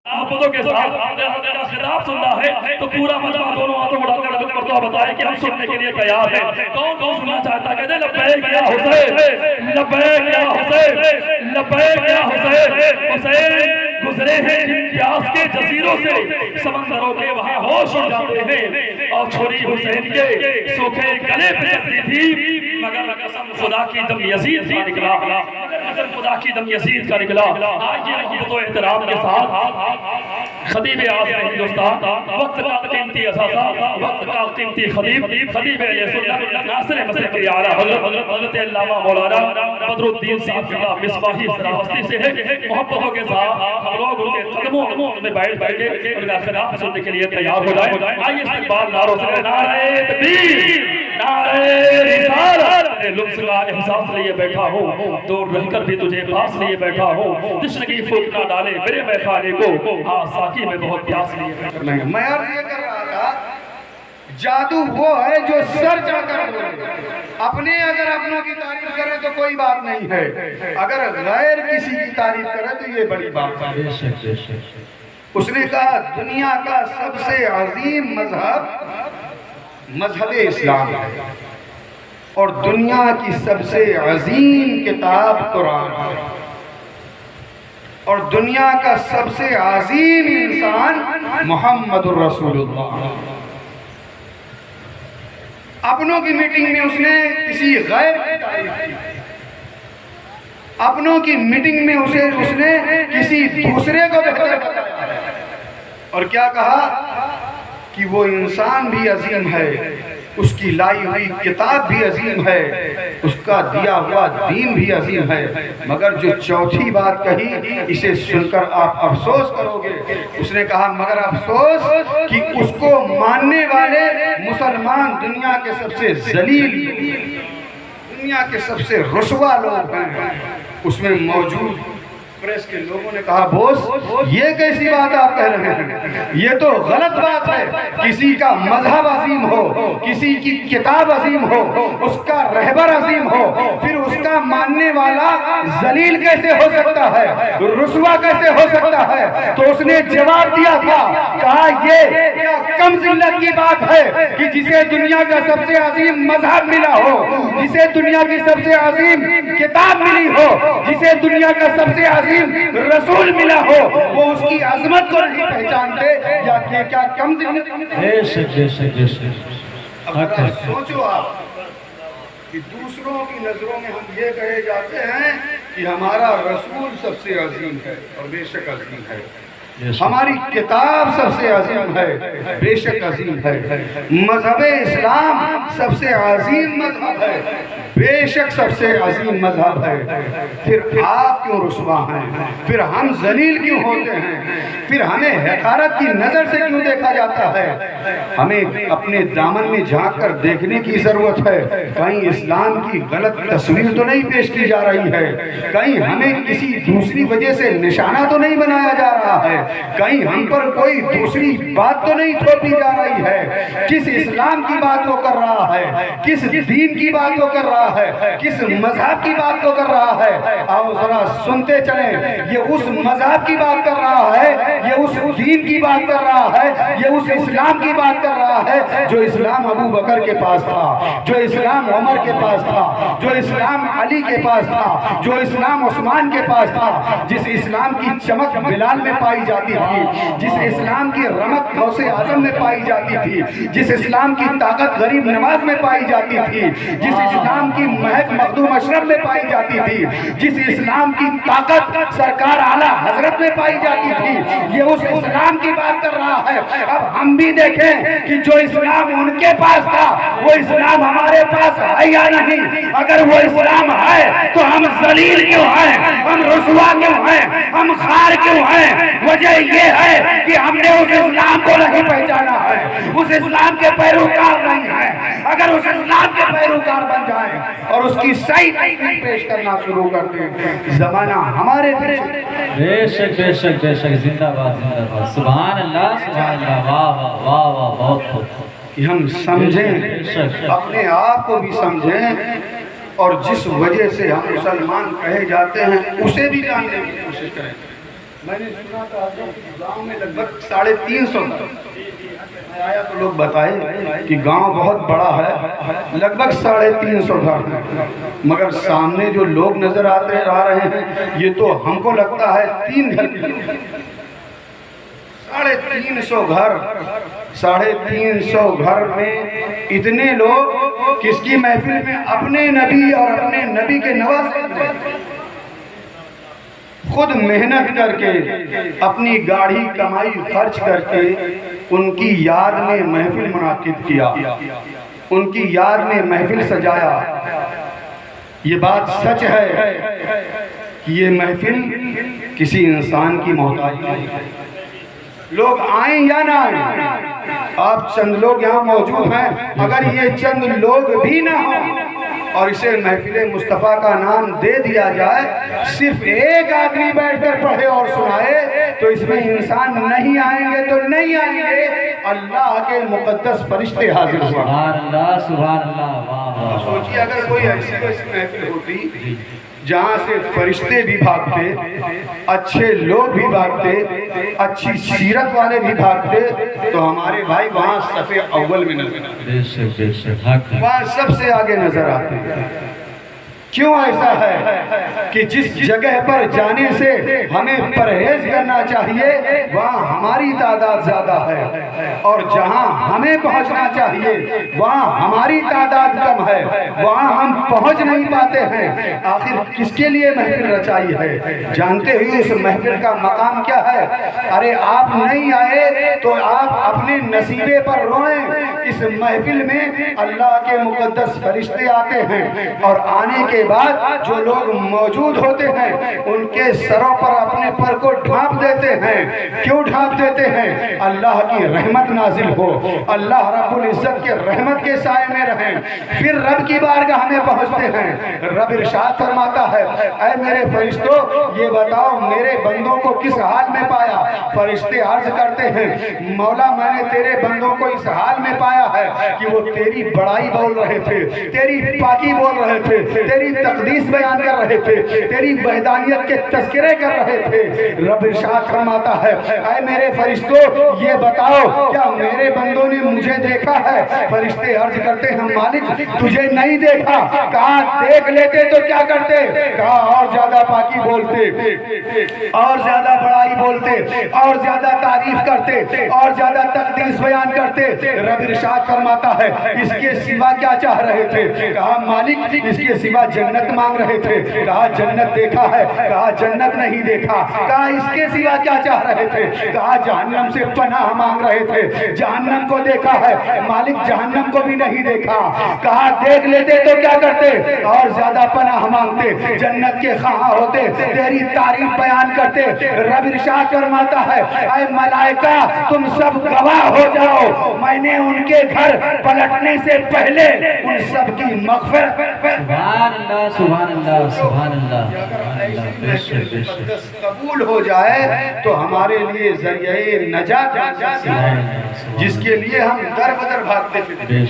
محبتوں کے ساتھ کا خطاب سننا ہے تو پورا مجمع دونوں ہاتھوں اٹھا کر مرتبہ بتائے کہ ہم سننے کے لیے تیار ہیں. کون کون سننا چاہتا ہے؟ کہتے لبیک یا حسین، لبیک یا حسین، لبیک یا حسین. حسین گزرے ہیں جن پیاس کے جزیروں سے، سمندروں کے وہاں ہوش اڑ جاتے ہیں، اور چھری حسین کے سوکھے گلے پہ لگتی تھی، مگر قسم خدا کی دم یزید کا نکلا، قسم خدا کی دم یزید کا نکلا. آج یہ محبت و احترام کے ساتھ خطیب اعظم ہندوستان، وقت کا قیمتی اثاثہ، وقت کا قیمتی خطیب علیہ سنت ناصر مسلک کے اعلیٰ حضرت علامہ مولانا بدر الدین صاحب کا مصباحی سراوستی سے ہے. محبتوں کے ساتھ ہم لوگ ان کے قدموں میں بیٹھ کے ان کا خطاب سننے کے لیے تیار ہو جائیں. آئیے استقبال نعروں سے نعرہ تکبیر، نعرہ رسالت. لطف کا احساس لیے بیٹھا ہوں، دور رہ کر بھی تجھے پاس لیے بیٹھا ہوں، جشن کی پھوٹ نہ ڈالے میرے میخانے کو، ہاں ساقی میں بہت پیاس لیے بیٹھا. میں عرض یہ کر رہا تھا، جادو وہ ہے جو سر جا کر بولے. اپنے اگر اپنوں کی تعریف کرے تو کوئی بات نہیں ہے، اگر غیر کسی کی تعریف کرے تو یہ بڑی بات ہے. اس نے کہا دنیا کا سب سے عظیم مذہب اسلام ہے، اور دنیا کی سب سے عظیم کتاب قرآن ہے، اور دنیا کا سب سے عظیم انسان محمد الرسول اللہ. اپنوں کی میٹنگ میں اس نے کسی غیر کی تعریف کی، اپنوں کی میٹنگ میں اس نے کسی دوسرے کو بہتر بتایا، اور کیا کہا کہ وہ انسان بھی عظیم ہے، اس کی لائی ہوئی کتاب بھی عظیم ہے، اس کا دیا ہوا دین بھی عظیم ہے. مگر جو چوتھی بات کہی اسے سن کر آپ افسوس کرو گے. اس نے کہا مگر افسوس کہ اس کو ماننے والے مسلمان دنیا کے سب سے ذلیل، دنیا کے سب سے رسوا لوگ ہیں. اس میں موجود پریس کے لوگوں نے کہا بوس یہ کیسی بات آپ کہہ رہے ہیں، یہ تو غلط بات ہے. کسی کا مذہب عظیم ہو، کسی کی کتاب عظیم ہو، اس کا رہبر عظیم ہو، پھر اس کا ماننے والا ذلیل کیسے ہو سکتا ہے، رسوا کیسے ہو سکتا ہے؟ تو اس نے جواب دیا تھا، کہا یہ کیا کم ذلت کی بات ہے کہ جسے دنیا کا سب سے عظیم مذہب ملا ہو، جسے دنیا کی سب سے عظیم کتاب ملی ہو، جسے دنیا کا سب سے عظیم رسول ملا ہو، وہ اس کی عظمت کو نہیں پہچانتے، یا کہ کیا کم ذلت؟ اب سوچو آپ کہ دوسروں کی نظروں میں ہم یہ کہے جاتے ہیں کہ ہمارا رسول سب سے عظیم ہے، اور بے شک عظیم ہے. ہماری کتاب سب سے عظیم ہے، بے شک عظیم ہے. مذہب اسلام سب سے عظیم مذہب ہے، بے شک سب سے عظیم مذہب ہے. پھر آپ کیوں رسوا ہیں؟ پھر ہم ذلیل کیوں ہوتے ہیں؟ پھر ہمیں حقارت کی نظر سے کیوں دیکھا جاتا ہے؟ ہمیں اپنے دامن میں جھانک کر دیکھنے کی ضرورت ہے. کہیں اسلام کی غلط تصویر تو نہیں پیش کی جا رہی ہے، کہیں ہمیں کسی دوسری وجہ سے نشانہ تو نہیں بنایا جا رہا ہے، کہیں ہم پر کوئی دوسری بات تو نہیں تھوپی جا رہی ہے. کس اسلام کی بات وہ کر رہا ہے، کس دین کی بات وہ کر رہا ہے، کس مذہب کی بات وہ کر رہا ہے؟ آؤ ذرا سنتے چلیں. یہ اس مذہب کی بات کر رہا ہے، یہ اس دین کی بات کر رہا ہے، یہ اس اسلام کی بات کر رہا ہے جو اسلام ابو بکر کے پاس تھا، جو اسلام عمر کے پاس تھا، جو اسلام علی کے پاس تھا، جو اسلام عثمان کے پاس تھا، جس اسلام کی چمک بلال میں پائی جاتی تھی، جس اسلام کی رمق غوث اعظم میں پائی جاتی تھی، جس اسلام کی طاقت غریب نواز میں پائی جاتی تھی، جس اسلام کی مہک مخدوم اشرف میں پائی جاتی تھی، جس اسلام کی طاقت سرکار اعلیٰ حضرت میں پائی جاتی تھی، یہ اس اسلام کی بات کر رہا ہے. اب ہم بھی دیکھیں کہ جو اسلام ان کے پاس تھا وہ اسلام ہمارے پاس ہے یا نہیں. اگر وہ اسلام ہے تو ہم ذلیل کیوں ہیں، ہم رسوا کیوں ہیں، ہم خار کیوں ہیں؟ وجہ یہ ہے کہ ہم نے اس اسلام کو نہیں پہچانا ہے، اس اسلام کے پیروکار نہیں ہیں. اگر اس اسلام کے پیروکار بن جائیں اور اس کی صحیح تصویر پیش کرنا شروع کر دیں، زمانہ ہمارے پیچھے. بے شک بے شک بے شک، زندہ باد زندہ باد، سبحان اللہ سبحان اللہ، واہ واہ واہ واہ، بہت خوب. کہ ہم سمجھیں، اپنے آپ کو بھی سمجھیں اور جس وجہ سے ہم مسلمان کہے جاتے ہیں اسے بھی جاننے کی کوشش کریں۔ میں نے سنا تھا گاؤں میں لگ بھگ 350 میں آیا تو لوگ بتائے کہ گاؤں بہت بڑا ہے، لگ بھگ 350 گھر ہیں، مگر سامنے جو لوگ نظر آتے آ رہے ہیں یہ تو ہم کو لگتا ہے 3 گھر کی 350 گھر، 350 گھر میں اتنے لوگ کس کی محفل میں؟ اپنے نبی اور اپنے نبی کے نواسے خود محنت کر کے اپنی گاڑی کمائی خرچ کر کے ان کی یاد میں محفل منعقد کیا، ان کی یاد میں محفل سجایا۔ یہ بات سچ ہے کہ یہ محفل کسی انسان کی محتاج نہیں ہے۔ لوگ آئیں یا نہ آئیں، آپ چند لوگ یہاں موجود ہیں، اگر یہ چند لوگ بھی نہ ہوں اور اسے محفل مصطفیٰ کا نام دے دیا جائے، صرف ایک آدمی بیٹھ کر پڑھے اور سنائے تو اس میں انسان نہیں آئیں گے تو نہیں آئیں گے، اللہ کے مقدس فرشتے حاضر ہوا۔ سبحان اللہ سبحان اللہ، واہ واہ۔ سوچیے اگر کوئی ایسی محفل ہوتی جہاں سے فرشتے بھی بھاگتے، اچھے لوگ بھی بھاگتے، اچھی سیرت والے بھی بھاگتے، تو ہمارے بھائی وہاں صف اول میں نظر آتے، بے شک بے شک، حق ہے۔ وہاں سب سے آگے نظر آتے۔ کیوں ایسا ہے کہ جس جگہ پر جانے سے ہمیں پرہیز کرنا چاہیے وہاں ہماری تعداد زیادہ ہے، اور جہاں ہمیں پہنچنا چاہیے وہاں ہماری تعداد کم ہے، وہاں ہم پہنچ نہیں پاتے ہیں۔ آخر کس کے لیے محفل رچائی ہے؟ جانتے ہوئے اس محفل کا مقام کیا ہے؟ ارے آپ نہیں آئے تو آپ اپنے نصیبے پر روئیں۔ اس محفل میں اللہ کے مقدس فرشتے آتے ہیں، اور آنے کے بعد جو لوگ موجود ہوتے ہیں ان کے سروں پر اپنے پر کو ڈھانپ دیتے ہیں۔ کیوں ڈھانپ دیتے ہیں؟ اللہ کی رحمت نازل ہو، اللہ رب العزت کے رحمت کے سائے میں رہیں، پھر رب کی بارگاہ میں پہنچتے ہیں۔ رب ارشاد فرماتا ہے، اے میرے فرشتوں یہ بتاؤ میرے بندوں کو کس حال میں پایا؟ فرشتے عرض کرتے ہیں، مولا میں نے تیرے بندوں کو اس حال میں پایا ہے کہ وہ تیری بڑائی بول رہے تھے، تیری پاکی بول رہے تھے، تیری تقدیس بیان کر رہے تھے، تیری وحدانیت کے تذکرے کر رہے تھے۔ رب ارشاد فرماتا ہے، اے میرے فرشتوں یہ بتاؤ کیا میرے بندوں نے مجھے دیکھا ہے؟ فرشتے عرض کرتے ہیں، مالک تجھے نہیں دیکھا۔ کہا دیکھ لیتے تو کیا کرتے؟ کہا اور زیادہ پاکی بولتے، اور زیادہ بڑائی بولتے، اور زیادہ تعریف کرتے، اور زیادہ تقدیس بیان کرتے۔ رب ارشاد فرماتا ہے، اس کے سوا کیا چاہ رہے تھے؟ کہا مالک اس کے سوا جنت مانگ رہے تھے۔ کہا جنت دیکھا ہے؟ کہا جنت نہیں دیکھا۔ کہا اس کے سوا کیا چاہ رہے تھے؟ کہا جہنم سے پناہ مانگ رہے تھے۔ جہنم کو دیکھا ہے؟ مالک جہنم کو بھی نہیں دیکھا۔ کہا دیکھ لیتے تو کیا کرتے؟ اور زیادہ پناہ مانگتے، جنت کے خواہاں ہوتے، تیری تعریف بیان کرتے۔ رب ارشاد فرماتا ہے، اے ملائکہ تم سب گواہ ہو جاؤ، میں نے ان کے گھر پلٹنے سے پہلے ان سب کی مغفرت۔ سبحان اللہ سبحان اللہ سبحان اللہ، قبول ہو جائے تو ہمارے لیے ذریعہ نجات جس کے لیے ہم در بدر بھاگتے تھے،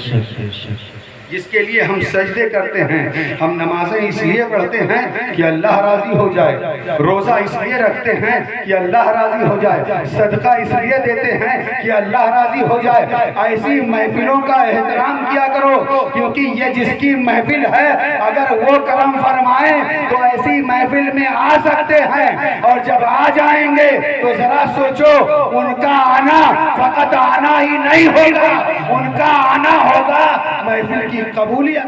جس کے لیے ہم سجدے کرتے ہیں، ہم نمازیں اس لیے پڑھتے ہیں کہ اللہ راضی ہو جائے، روزہ اس لیے رکھتے ہیں کہ اللہ راضی ہو جائے، صدقہ اس لیے دیتے ہیں کہ اللہ راضی ہو جائے۔ ایسی محفلوں کا احترام کیا کرو، کیونکہ یہ جس کی محفل ہے اگر وہ کرم فرمائیں تو ایسی محفل میں آ سکتے ہیں، اور جب آ جائیں گے تو ذرا سوچو ان کا آنا فقط آنا ہی نہیں ہوگا، ان کا آنا ہوگا محفل کی قبولیت۔